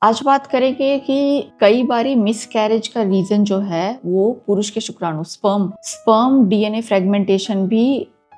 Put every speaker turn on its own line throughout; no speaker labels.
आज बात करेंगे कि कई बारी मिसकैरेज का रीजन जो है वो पुरुष के शुक्राणु स्पर्म डीएनए फ्रेगमेंटेशन भी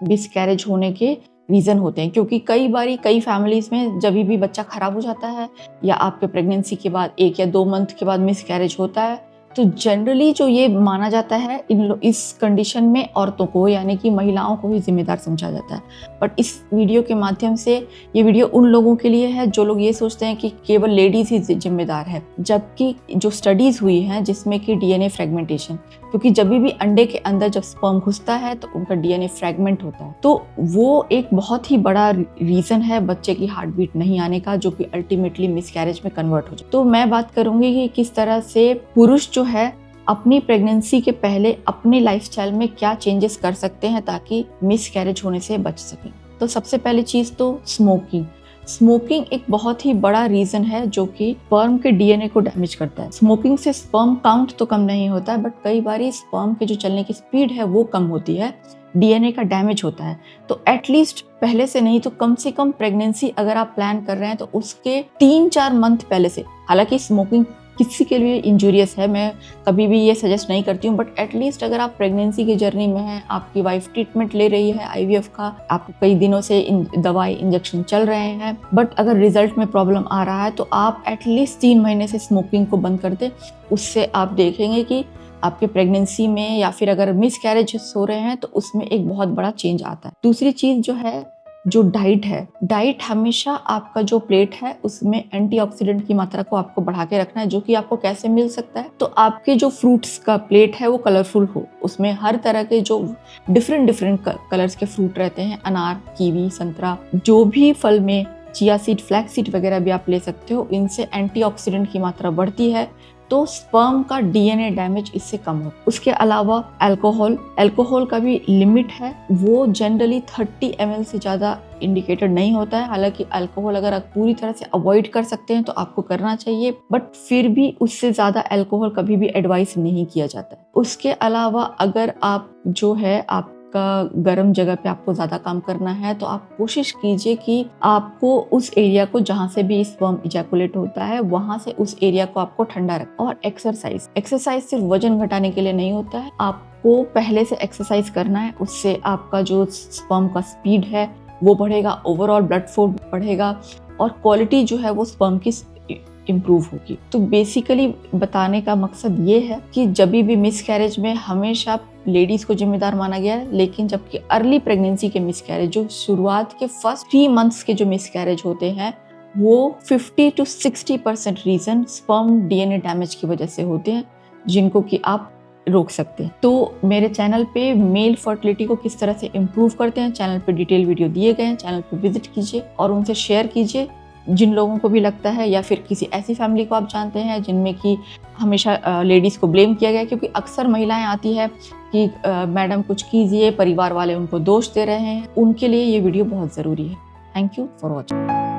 मिसकैरेज होने के रीजन होते हैं, क्योंकि कई बारी कई फैमिलीज में जब भी बच्चा खराब हो जाता है या आपके प्रेगनेंसी के बाद 1 या 2 मंथ के बाद मिसकैरेज होता है, तो जनरली जो ये माना जाता है इस कंडीशन में औरतों को यानी कि महिलाओं को ही जिम्मेदार समझा जाता है। बट इस वीडियो के माध्यम से ये वीडियो उन लोगों के लिए है जो लोग ये सोचते हैं कि केवल लेडीज ही जिम्मेदार है, जबकि जो स्टडीज हुई हैं जिसमें कि डीएनए फ्रेगमेंटेशन, क्योंकि जब भी अंडे के अंदर जब स्पर्म घुसता है तो उनका डीएनए फ्रेगमेंट होता है, तो वो एक बहुत ही बड़ा रीजन है बच्चे की हार्ट बीट नहीं आने का, जो कि अल्टीमेटली मिसकैरेज में कन्वर्ट हो जाए। तो मैं बात करूंगी कि किस तरह से पुरुष जो है अपनी प्रेगनेंसी के पहले अपनी लाइफस्टाइल में क्या चेंजेस कर सकते हैं ताकि मिसकैरेज होने से बच सकें। तो सबसे पहली चीज तो स्मोकिंग एक बहुत ही बड़ा रीजन है जो कि स्पर्म के डीएनए को डैमेज करता है। स्मोकिंग से स्पर्म काउंट तो कम नहीं होता है, बट कई बार स्पर्म के जो चलने की स्पीड है वो कम होती है, डीएनए का डैमेज होता है। तो एटलीस्ट पहले से नहीं तो कम से कम प्रेगनेंसी अगर आप प्लान कर रहे हैं तो उसके 3-4 मंथ पहले से, हालांकि स्मोकिंग किसी के लिए इंजूरियस है, मैं कभी भी ये सजेस्ट नहीं करती हूँ, बट एटलीस्ट अगर आप प्रेगनेंसी की जर्नी में हैं, आपकी वाइफ ट्रीटमेंट ले रही है आईवीएफ का, आपको कई दिनों से दवाई इंजेक्शन चल रहे हैं, बट अगर रिजल्ट में प्रॉब्लम आ रहा है तो आप एटलीस्ट 3 महीने से स्मोकिंग को बंद कर दें। उससे आप देखेंगे कि आपके प्रेगनेंसी में या फिर अगर मिसकैरेज हो रहे हैं तो उसमें एक बहुत बड़ा चेंज आता है। दूसरी चीज जो है जो डाइट हमेशा आपका जो प्लेट है उसमें एंटीऑक्सीडेंट की मात्रा को आपको बढ़ा के रखना है, जो कि आपको कैसे मिल सकता है। तो आपके जो फ्रूट्स का प्लेट है वो कलरफुल हो, उसमें हर तरह के जो डिफरेंट कलर्स के फ्रूट रहते हैं, अनार, कीवी, संतरा, जो भी फल में चिया सीड, फ्लैक्स सीड वगैरह भी आप ले सकते हो, इनसे एंटीऑक्सीडेंट की मात्रा बढ़ती है तो स्पर्म का डीएनए डैमेज इससे कम हो। उसके अलावा अल्कोहल का भी लिमिट है, वो जनरली 30 ml से ज्यादा इंडिकेटेड नहीं होता है। हालांकि अल्कोहल अगर आप पूरी तरह से अवॉइड कर सकते हैं तो आपको करना चाहिए, बट फिर भी उससे ज्यादा अल्कोहल कभी भी एडवाइस नहीं किया जाता है। उसके अलावा अगर आप जो है आप गर्म जगह पे आपको ज्यादा काम करना है तो आप कोशिश कीजिए कि आपको उस एरिया को जहां से भी स्पर्म इजैकुलेट होता है वहां से उस एरिया को आपको ठंडा रखें। और एक्सरसाइज सिर्फ वजन घटाने के लिए नहीं होता है, आपको पहले से एक्सरसाइज करना है, उससे आपका जो स्पर्म का स्पीड है वो बढ़ेगा, ओवरऑल ब्लड फ्लो बढ़ेगा और क्वालिटी जो है वो स्पर्म की इम्प्रूव होगी। तो बेसिकली बताने का मकसद ये है कि जब भी मिसकैरेज में हमेशा लेडीज को जिम्मेदार माना गया है, लेकिन जबकि अर्ली प्रेगनेंसी के मिसकैरेज, जो शुरुआत के फर्स्ट 3 मंथ्स के जो मिसकैरेज होते हैं, वो 50 to 60% reason sperm DNA damage की वजह से होते हैं, जिनको कि आप रोक सकते हैं। तो मेरे चैनल पे मेल फर्टिलिटी को किस तरह से इम्प्रूव करते हैं, चैनल पे डिटेल वीडियो दिए गए हैं, चैनल पे विजिट कीजिए और उनसे शेयर कीजिए। जिन लोगों को भी लगता है या फिर किसी ऐसी फैमिली को आप जानते हैं जिनमें कि हमेशा लेडीज़ को ब्लेम किया गया, क्योंकि अक्सर महिलाएं आती है कि मैडम कुछ कीजिए, परिवार वाले उनको दोष दे रहे हैं, उनके लिए ये वीडियो बहुत ज़रूरी है। Thank you for watching.